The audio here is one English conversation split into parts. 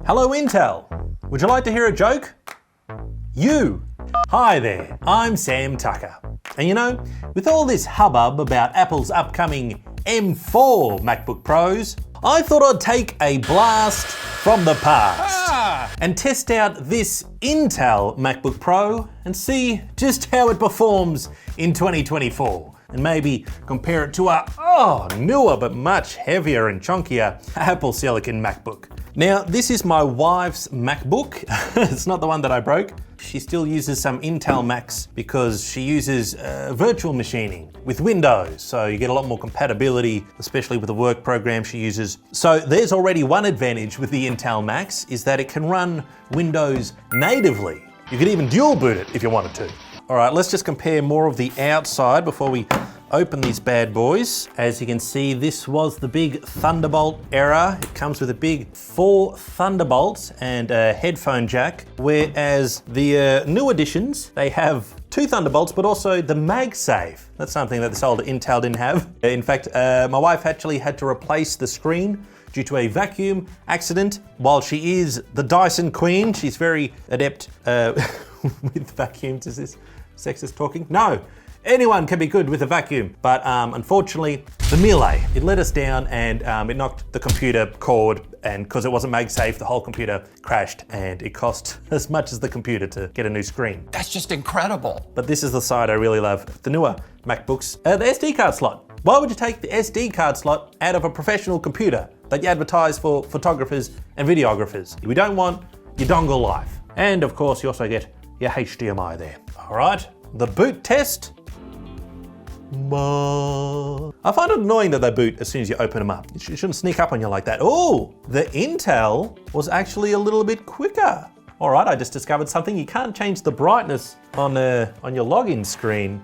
Hello Intel, would you like to hear a joke? You! Hi there, I'm Sam Tucker. And you know, with all this hubbub about Apple's upcoming M4 MacBook Pros, I thought I'd take a blast from the past and test out this Intel MacBook Pro and see just how it performs in 2024. And maybe compare it to a newer but much heavier and chunkier Apple Silicon MacBook. Now, this is my wife's MacBook. It's not the one that I broke. She still uses some Intel Macs because she uses virtual machining with Windows. So you get a lot more compatibility, especially with the work program she uses. So there's already one advantage with the Intel Macs is that it can run Windows natively. You could even dual boot it if you wanted to. All right, let's just compare more of the outside before we open these bad boys. As you can see, this was the big Thunderbolt era. It comes with a big 4 Thunderbolts and a headphone jack, whereas the new editions, they have 2 Thunderbolts, but also the MagSafe. That's something that this older Intel didn't have. In fact, my wife actually had to replace the screen due to a vacuum accident. While she is the Dyson Queen, she's very adept with vacuums. Is this sexist talking? No. Anyone can be good with a vacuum, but unfortunately, the melee, it let us down and it knocked the computer cord, and because it wasn't MagSafe, the whole computer crashed and it cost as much as the computer to get a new screen. That's just incredible. But this is the side I really love, the newer MacBooks. The SD card slot. Why would you take the SD card slot out of a professional computer that you advertise for photographers and videographers? We don't want your dongle life. And of course, you also get your HDMI there. All right, the boot test. I find it annoying that they boot as soon as you open them up. It shouldn't sneak up on you like that. Oh, the Intel was actually a little bit quicker. All right, I just discovered something. You can't change the brightness on your login screen.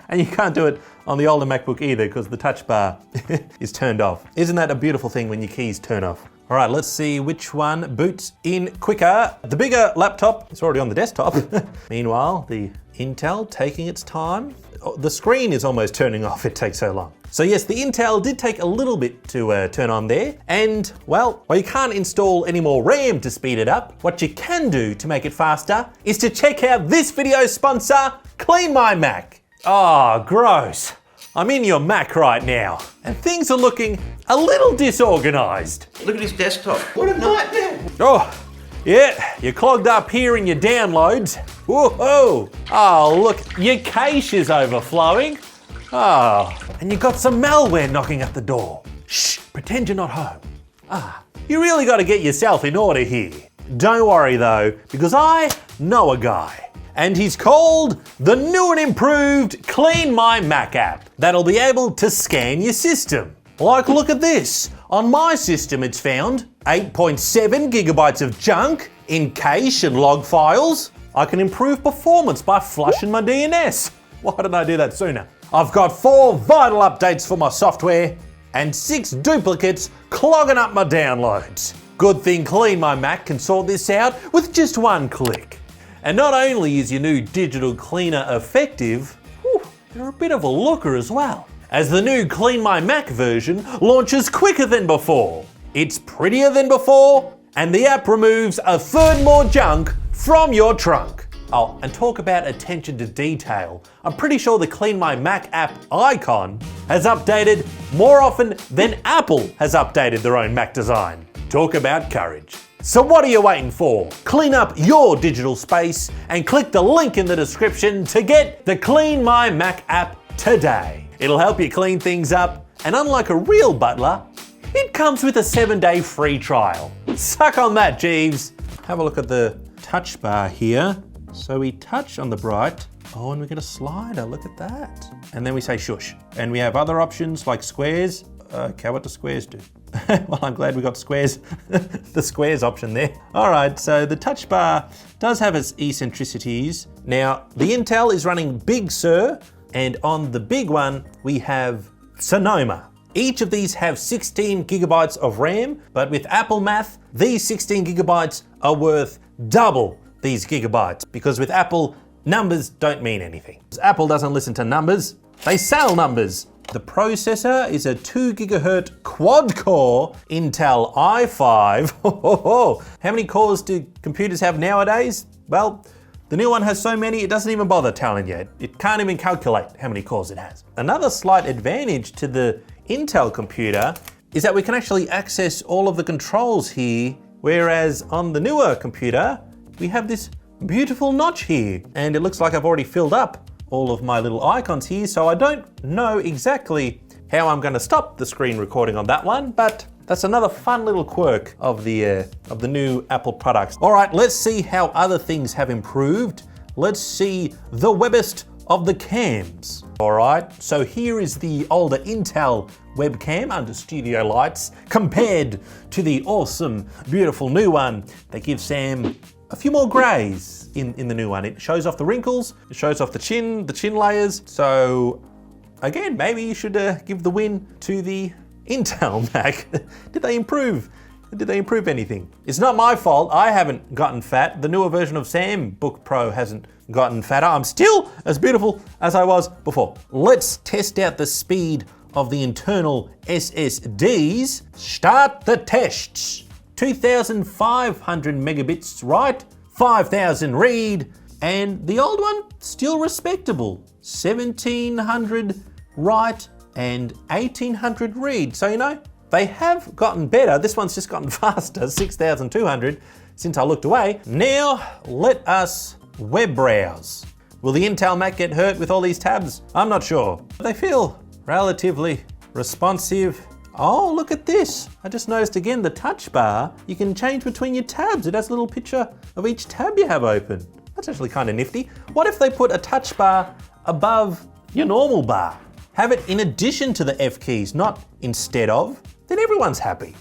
And you can't do it on the older MacBook either because the touch bar is turned off. Isn't that a beautiful thing when your keys turn off? All right, let's see which one boots in quicker. The bigger laptop is already on the desktop. Meanwhile, the Intel taking its time. The screen is almost turning off, it takes so long. So yes, the Intel did take a little bit to turn on there. And well, you can't install any more RAM to speed it up. What you can do to make it faster is to check out this video sponsor, Clean My Mac. Oh, gross. I'm in your Mac right now, and things are looking a little disorganized. Look at his desktop. What a nightmare. Oh, yeah, you're clogged up here in your downloads. Whoa, oh, look, your cache is overflowing. Oh, and you got some malware knocking at the door. Shh, pretend you're not home. You really got to get yourself in order here. Don't worry though, because I know a guy. And he's called the new and improved Clean My Mac app that'll be able to scan your system. Like, look at this. On my system, it's found 8.7 gigabytes of junk in cache and log files. I can improve performance by flushing my DNS. Why didn't I do that sooner? I've got 4 vital updates for my software and 6 duplicates clogging up my downloads. Good thing Clean My Mac can sort this out with just one click. And not only is your new digital cleaner effective, they're a bit of a looker as well, as the new Clean My Mac version launches quicker than before. It's prettier than before, and the app removes a third more junk from your trunk. Oh, and talk about attention to detail. I'm pretty sure the Clean My Mac app icon has updated more often than Apple has updated their own Mac design. Talk about courage. So what are you waiting for? Clean up your digital space and click the link in the description to get the Clean My Mac app today. It'll help you clean things up, and unlike a real butler, it comes with a 7-day free trial. Suck on that, Jeeves. Have a look at the touch bar here. So we touch on the bright, and we get a slider, look at that. And then we say shush. And we have other options like squares. Okay, what do squares do? Well, I'm glad we got squares, the squares option there. All right, so the touch bar does have its eccentricities. Now, the Intel is running Big Sur, and on the big one, we have Sonoma. Each of these have 16 gigabytes of RAM, but with Apple math, these 16 gigabytes are worth double these gigabytes, because with Apple, numbers don't mean anything. Apple doesn't listen to numbers, they sell numbers. The processor is a 2 gigahertz quad-core Intel i5. How many cores do computers have nowadays? Well, the new one has so many it doesn't even bother telling you. It can't even calculate how many cores it has. Another slight advantage to the Intel computer is that we can actually access all of the controls here, whereas on the newer computer, we have this beautiful notch here. And it looks like I've already filled up all of my little icons here, so I don't know exactly how I'm gonna stop the screen recording on that one, but that's another fun little quirk of the new Apple products. All right, let's see how other things have improved. Let's see the webbest of the cams. All right, so here is the older Intel webcam under studio lights compared to the awesome, beautiful new one that gives Sam a few more grays in the new one. It shows off the wrinkles, it shows off the chin layers. So again, maybe you should give the win to the Intel Mac. Did they improve? Did they improve anything? It's not my fault. I haven't gotten fat. The newer version of SAMTIME Pro hasn't gotten fatter. I'm still as beautiful as I was before. Let's test out the speed of the internal SSDs. Start the tests. 2,500 megabits write, 5,000 read, and the old one still respectable. 1,700 write and 1,800 read. So, you know, they have gotten better. This one's just gotten faster, 6,200 since I looked away. Now, let us web browse. Will the Intel Mac get hurt with all these tabs? I'm not sure. They feel relatively responsive. Oh, look at this. I just noticed again the touch bar, you can change between your tabs. It has a little picture of each tab you have open. That's actually kind of nifty. What if they put a touch bar above your normal bar? Have it in addition to the F keys, not instead of. Then everyone's happy.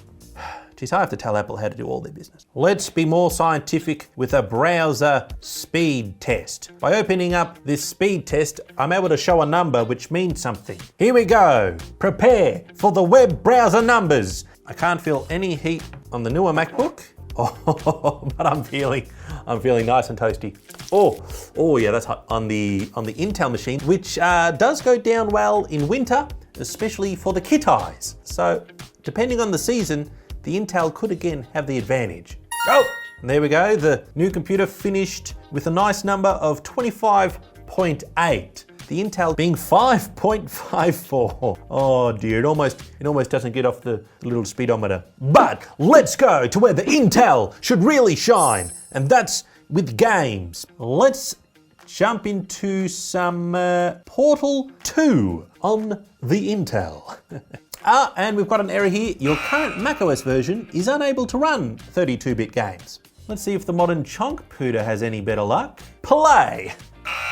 Geez, I have to tell Apple how to do all their business. Let's be more scientific with a browser speed test. By opening up this speed test, I'm able to show a number which means something. Here we go. Prepare for the web browser numbers. I can't feel any heat on the newer MacBook. Oh, but I'm feeling nice and toasty. Oh yeah, that's hot on the Intel machine, which does go down well in winter, especially for the kit eyes. So depending on the season, the Intel could again have the advantage. Oh, and there we go. The new computer finished with a nice number of 25.8. The Intel being 5.54. Oh dear, it almost doesn't get off the little speedometer. But let's go to where the Intel should really shine, and that's with games. Let's jump into some Portal 2 on the Intel. And we've got an error here. Your current macOS version is unable to run 32-bit games. Let's see if the modern Chonkputer has any better luck. Play.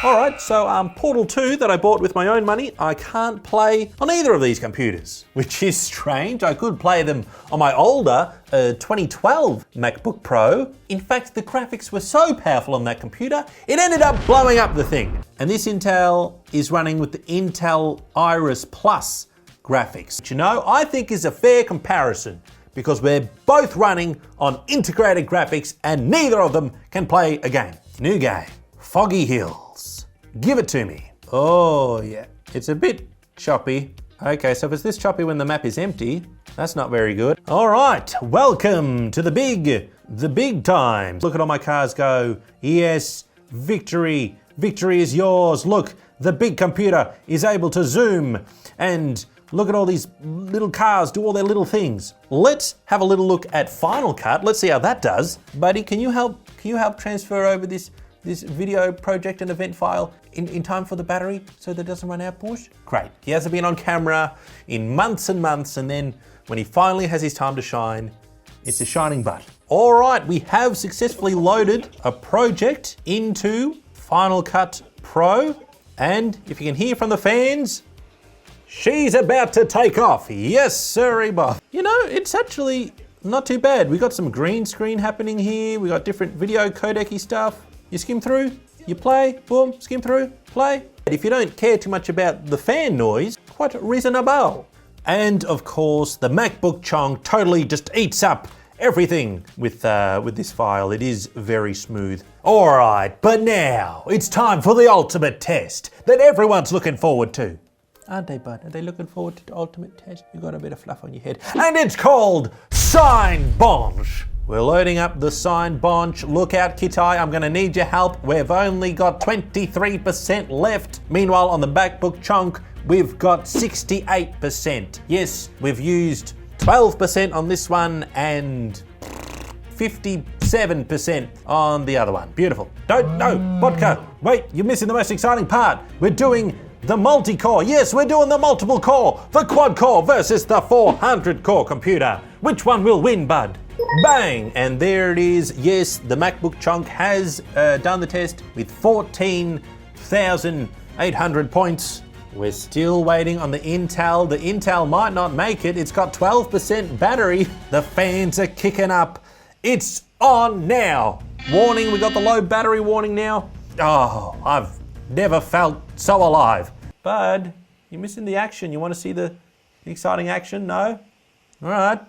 All right, so Portal 2 that I bought with my own money, I can't play on either of these computers, which is strange. I could play them on my older 2012 MacBook Pro. In fact, the graphics were so powerful on that computer, it ended up blowing up the thing. And this Intel is running with the Intel Iris Plus graphics, which, you know, I think is a fair comparison because we're both running on integrated graphics and neither of them can play a game. New game, Foggy Hills. Give it to me. Oh yeah, it's a bit choppy. Okay, so if it's this choppy when the map is empty, that's not very good. All right, welcome to the big times. Look at all my cars go. Yes, victory. Victory is yours. Look, the big computer is able to zoom and look at all these little cars do all their little things. Let's have a little look at Final Cut. Let's see how that does. Buddy, can you help transfer over this video project and event file in time for the battery so that it doesn't run out, Porsche? Great. He hasn't been on camera in months and months, and then when he finally has his time to shine, it's a shining butt. All right, we have successfully loaded a project into Final Cut Pro, and if you can hear from the fans, she's about to take off. Yes, sirree, Bob. You know, it's actually not too bad. We got some green screen happening here. We got different video codec-y stuff. You skim through, you play, boom, skim through, play. If you don't care too much about the fan noise, quite reasonable. And of course, the MacBook Chong totally just eats up everything with this file. It is very smooth. All right, but now it's time for the ultimate test that everyone's looking forward to. Aren't they, bud? Are they looking forward to the ultimate test? You got a bit of fluff on your head. And it's called Sign Bonch. We're loading up the Sign Bonch. Look out, Kitai, I'm gonna need your help. We've only got 23% left. Meanwhile, on the MacBook chunk, we've got 68%. Yes, we've used 12% on this one and 57% on the other one. Beautiful. No, vodka. Wait, you're missing the most exciting part. We're doing the multi-core. Yes, we're doing the multiple core. The quad core versus the 400 core computer. Which one will win, bud? Bang! And there it is. Yes, the MacBook chunk has done the test with 14,800 points. We're still waiting on the Intel. The Intel might not make it. It's got 12% battery. The fans are kicking up. It's on now. Warning, we got the low battery warning now. Oh, I've never felt so alive. Bud, you're missing the action. You want to see the exciting action? No? All right.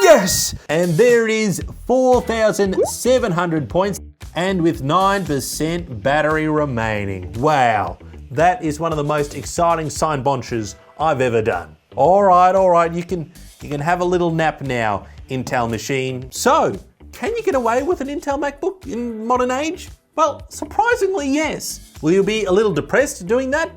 Yes! And there it is, 4,700 points and with 9% battery remaining. Wow, that is one of the most exciting sign bonches I've ever done. All right, you can have a little nap now, Intel machine. So, can you get away with an Intel MacBook in modern age? Well, surprisingly, yes. Will you be a little depressed doing that?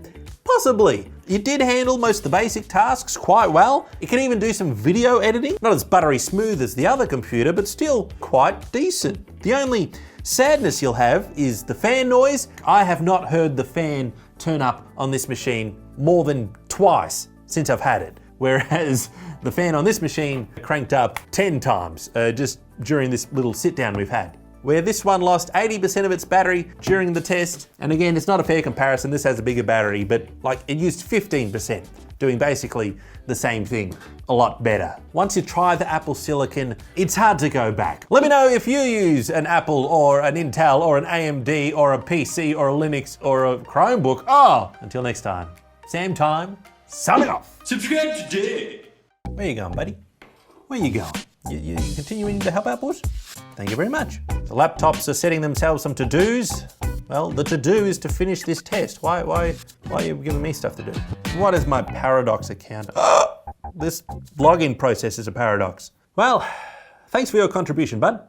Possibly. It did handle most of the basic tasks quite well. It can even do some video editing. Not as buttery smooth as the other computer, but still quite decent. The only sadness you'll have is the fan noise. I have not heard the fan turn up on this machine more than twice since I've had it. Whereas the fan on this machine cranked up 10 times just during this little sit down we've had. Where this one lost 80% of its battery during the test. And again, it's not a fair comparison. This has a bigger battery, but like it used 15%, doing basically the same thing, a lot better. Once you try the Apple Silicon, it's hard to go back. Let me know if you use an Apple or an Intel or an AMD or a PC or a Linux or a Chromebook. Oh, until next time, SAMTIME, signing off. Subscribe today. Where you going, buddy? Where you going? You continuing to help out, boys? Thank you very much. The laptops are setting themselves some to-dos. Well, the to-do is to finish this test. Why are you giving me stuff to do? What is my Paradox account? This login process is a paradox. Well, thanks for your contribution, bud.